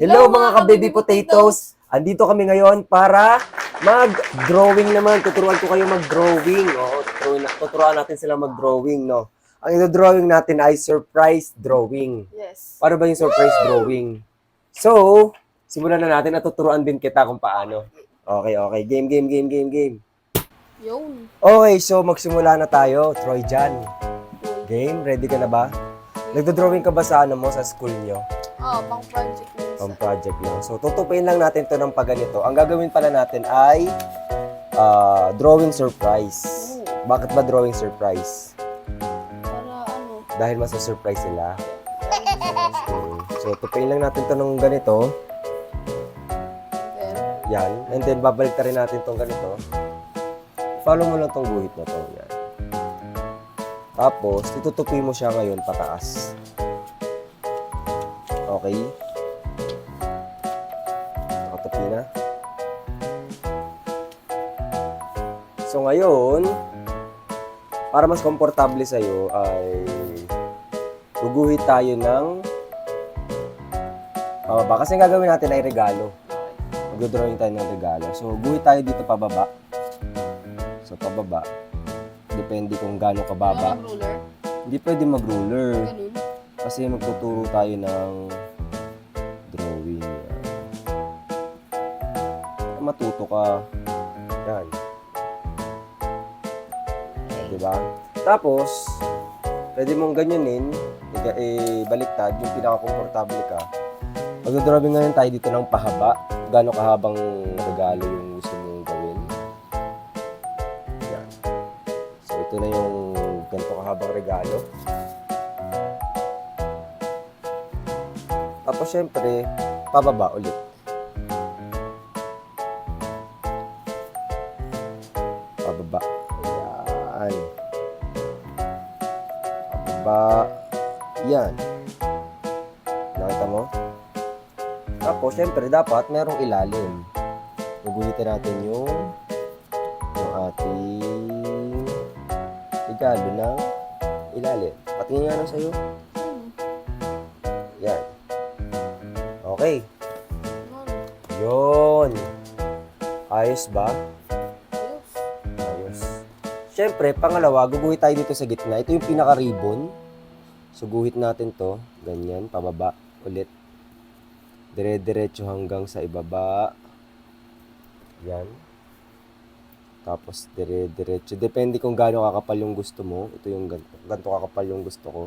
Hello mga ka-baby potatoes! Andito kami ngayon para mag-drawing naman. Tuturuan ko kayo mag-drawing. Oo, tuturuan natin sila mag-drawing, no? Ang ino-drawing natin ay surprise drawing. Yes. Paano ba yung surprise drawing? So, simulan na natin at tuturuan din kita kung paano. Okay. Game. Yun. Okay, so magsimula na tayo. Troy Jan. Game, ready ka na ba? Nagdo-drawing ka ba sa ano mo, sa school nyo? Pang project minsan. Pang project lang. So, tutupuin lang natin to ng paganito. Ang gagawin pala natin ay drawing surprise. Bakit ba drawing surprise? Para ano? Dahil masa-surprise sila. So, tupuin lang natin to ng ganito. Then, Yan. And then, babalik rin natin tong ganito. Follow mo lang tong guhit na to. Yan. Tapos, itutupi mo siya ngayon pataas. Okay? Nakatupi na. So, ngayon, para mas komportable sa'yo ay guguhit tayo ng pababa. Kasi ang gagawin natin ay regalo. Mag-drawing tayo ng regalo. So, guhit tayo dito pababa. So, pababa. Depende kung gaano kababa. mag-ruler. Hindi pwede mag-ruler. Ganun. Kasi magtuturo tayo ng drawing. Matuto ka. Yan. Diba? Tapos, pwede mong ganyanin, baliktad, yung pinaka-komportable ka. Mag-drawing ngayon tayo dito ng pahaba. Gaano kahabang regalo yung gusto mong gawin. Yan. So, ito na yung ganito kahabang regalo. Tapos, syempre, pababa ulit. Pababa. Ayan. Pababa. Yan. Nakita mo? Tapos, syempre, dapat merong ilalim. Guguhitin natin yung ating regalo ng ilalim. Patingin nga lang sa'yo. Yan. Okay. Yun. Ayos ba? Ayos. Siyempre, pangalawa, guguhit tayo dito sa gitna. Ito yung pinaka-ribbon. So, guhit natin to. Ganyan, pababa. Ulit. Dire-diretso hanggang sa ibaba. Yan. Tapos, dire-diretso. Depende kung gaano kakapal yung gusto mo. Ito yung ganito kakapal yung gusto ko.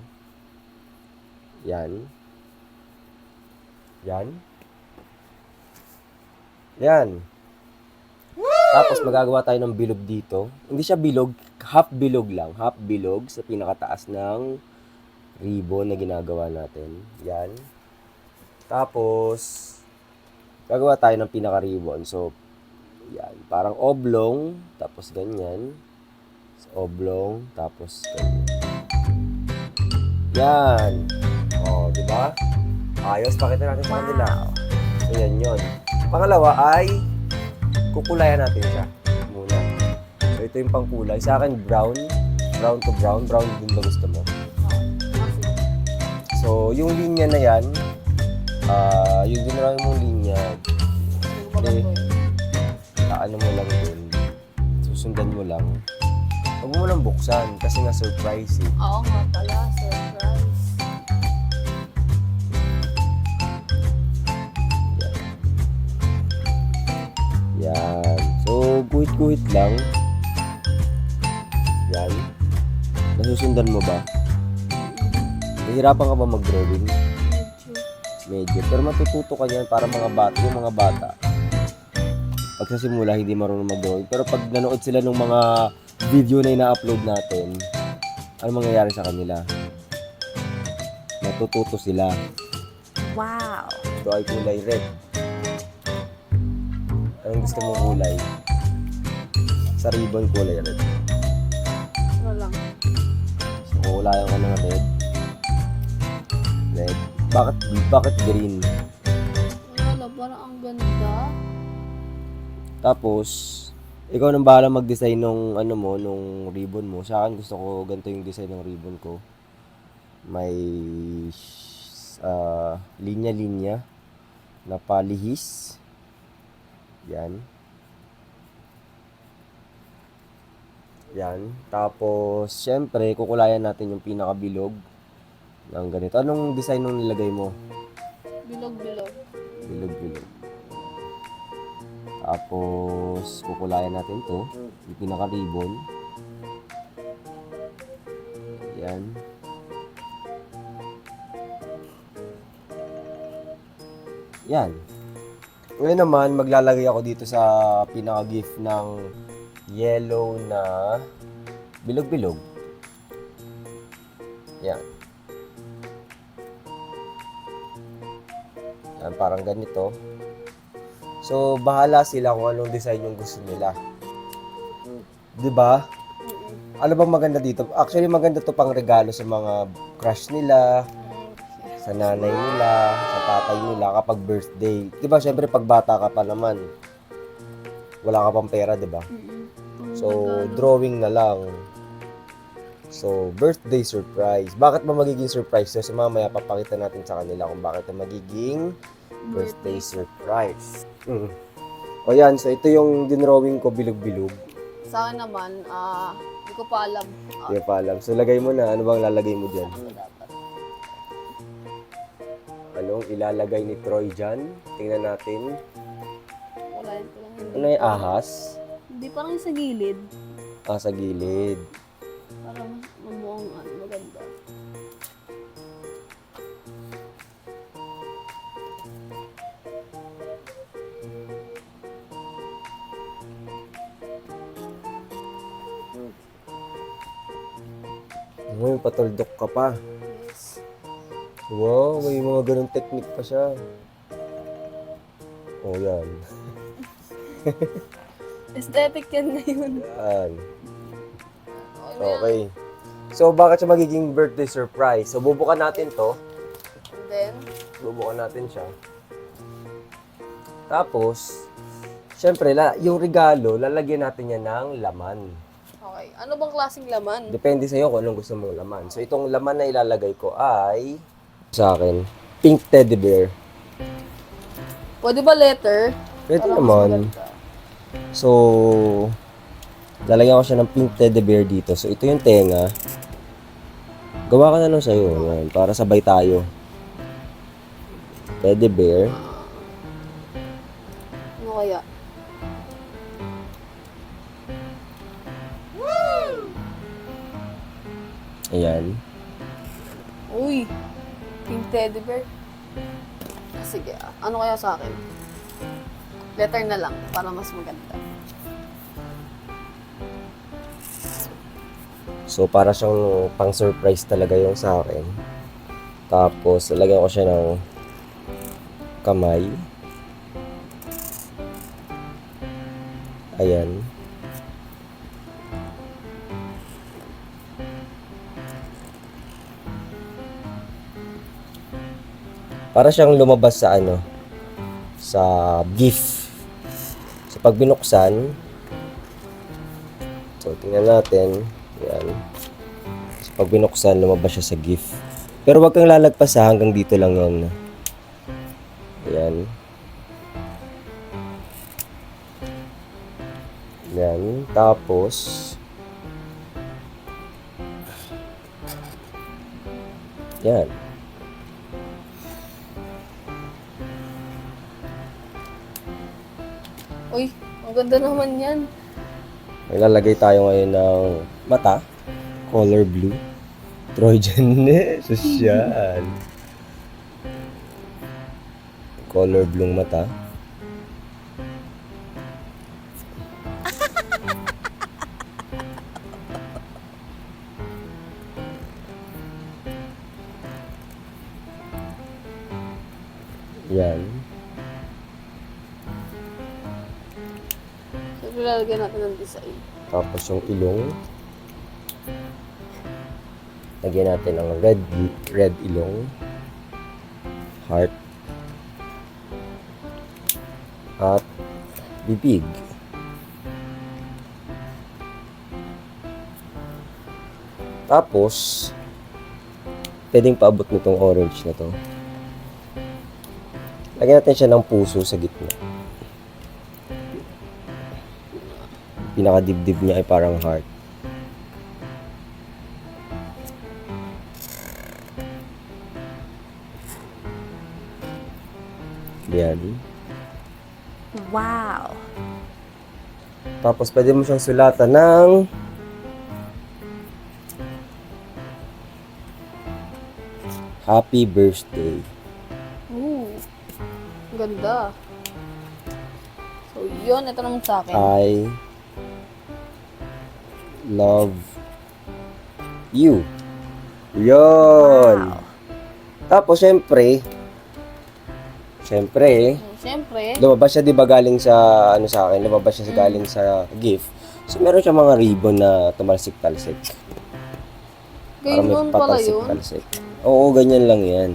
Yan. Yan. Yan. Tapos magagawa tayo ng bilog dito. Hindi siya bilog, half bilog lang. Half bilog sa pinakataas ng ribbon na ginagawa natin. Yan. Tapos, gagawa tayo ng pinaka-ribbon. So, yan. Parang oblong, tapos ganyan. So, oblong, tapos ganyan. Yan. O, di ba? Ayos, pakita natin sa kanila. So, yan yun. Pangalawa ay kukulayan natin siya muna. So, ito yung pangkulay. Sa akin, brown. Brown to brown. Brown din ba gusto mo? So, yung linya na yan, yung ginawin mong linya, ano mo lang dun. Susundan mo lang. Huwag mo lang buksan kasi nga surprise eh. Oo nga pala, surprise. Yan. So, guhit-guhit lang. Yan. Nasusundan mo ba? Nahihirapan ka ba mag-drawing? Medyo. Pero matututo ka niyan para yung mga bata. Pag sa simula, hindi marunong mag-drawing. Pero pag nanood sila ng mga video na ina-upload natin, ano mangyayari sa kanila? Matututo sila. Wow. Ito ay kulay red. Anong gusto mong kulay? Sa ribbon, kulay red. Ano lang. So, kulayan ka ng red. Red. Bakit green? Wala, parang ang ganda. Tapos, ikaw nang bahala mag-design nung nung ribbon mo. Sa akin gusto ko ganito yung design ng ribbon ko. May linya-linya. na palihis. Yan. Yan. Tapos, syempre, kukulayan natin yung pinakabilog ng ganito. Anong design nung nilagay mo? Bilog-bilog. Bilog-bilog. Tapos, kukulayan natin to. Yung pinaka-ribbon. Yan. Yan. Ngayon naman, maglalagay ako dito sa pinaka-gift ng yellow na bilog-bilog. Yan. Yan, parang ganito. So, bahala sila kung anong design yung gusto nila. 'Di ba? Ano bang maganda dito? Actually, maganda to pang regalo sa mga crush nila, sa nanay nila, sa tatay nila kapag birthday. 'Di ba? Syempre pag bata ka pa naman, wala ka pang pera, 'di ba? So, drawing na lang. So, birthday surprise. Bakit ba magiging surprise? So, mamaya papakita natin sa kanila kung bakit na magiging birthday surprise. O yan, so ito yung dinrawing ko, bilog-bilog. Sa akin naman, hindi ko pa alam. Hindi pa alam. So, lagay mo na. Ano bang lalagay mo dyan? Ano dapat? Anong ilalagay ni Troy dyan? Tingnan natin. Wala yun ko lang. Ano yung ahas? Hindi, parang yung sa gilid. Ah, sa gilid. Para mamuang maganda. Ngayon, patuldok ka pa. Yes. Wow, may mga ganun technique pa siya. O, yan. Aesthetic yan ngayon. Yan. Okay. Okay. So, bakit siya magiging birthday surprise? So, bubukan natin to. And then, Bubukan natin siya. Tapos, syempre, yung regalo, lalagyan natin yan ng laman. okay. Ano bang klaseng laman? Depende sa'yo kung anong gusto mong laman. So, itong laman na ilalagay ko ay, sa akin, pink teddy bear. Pwede ba letter? Pwede Para mas naman. maganda. So, lalagyan ko siya ng pink teddy bear dito. So, ito yung tenga. Gawa ka na lang sa'yo. Yan, para sabay tayo. Teddy bear. Ano kaya? Ayan. Uy! Pink teddy bear. Sige, ano kaya sa akin? Letter na lang, para mas maganda. So, para siyang pang-surprise talaga yung sa akin. Tapos, lalagyan ko siya ng kamay. Ayan. Para siyang lumabas sa sa gift. So, pag binuksan, so, tingnan natin. Yan. So, pag binuksan, lumabas siya sa gift. Pero wag kang lalagpas hanggang dito lang yan. Ayan. Yan. Tapos, yan. Uy, ang ganda naman yan. Maglalagay tayo ngayon ng mata. Color blue. Trojan. Sosyal. Color blue mata. Yan. So, lalagyan natin ng design. Tapos yung ilong. Lagyan natin ng red ilong. Heart. At bibig. Tapos, pwedeng paabot nitong orange na to. Lagyan natin siya ng puso sa gitna. Pinakadibdib niya ay parang heart. Yan. Wow. Tapos pwede mo siyang sulatan ng Happy Birthday. Ooh. Ganda. So, yun. Ito naman sa akin. I love you. Yun. Wow. Tapos, syempre, Siyempre. lumabas siya, di ba, galing sa, ano sa akin, lumabas siya galing sa gift. So, meron siya mga ribbon na tumalsik-talsik. Ganyan pala yun. Patalsik-talsik. Oo, ganyan lang yan.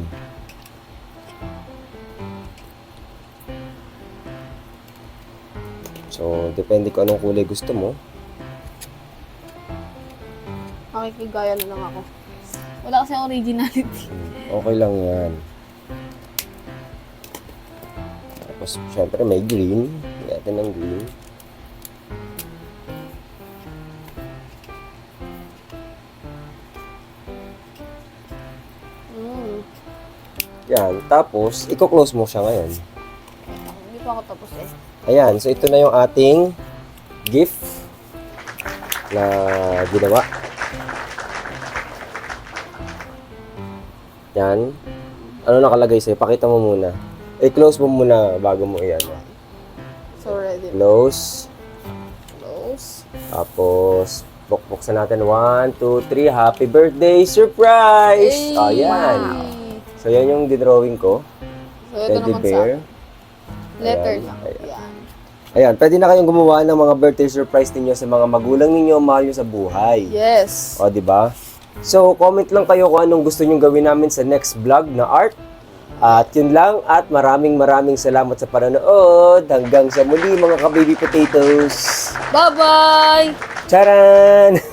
So, depende kung anong kulay gusto mo. Makikigaya na lang ako. Wala kasi ang originality. Okay lang yan. Tapos, syempre, may green. Lagyan natin ng green. Yan. Tapos, i-close mo siya ngayon. Hindi pa ako tapos eh. Ayan. So, ito na yung ating gift na ginawa. Yan. Ano nakalagay sa'yo? Pakita mo muna. I-close mo muna bago mo iyan. So, ready. Close. Close. Tapos, bukbuksan natin. 1, 2, 3. Happy birthday surprise! Ayan. Wow. So, yan yung dinrawing ko. So, ito Teddy naman sa bear. letter Ayan. lang. Ayan. Yan. Ayan, pwede na kayong gumawa ng mga birthday surprise ninyo sa mga magulang ninyo, mahal nyo sa buhay. Yes. O, di ba? So, comment lang kayo kung anong gusto nyong gawin namin sa next vlog na art. At yun lang, at maraming salamat sa panonood. Hanggang sa muli mga ka-baby potatoes. Bye-bye! Charan!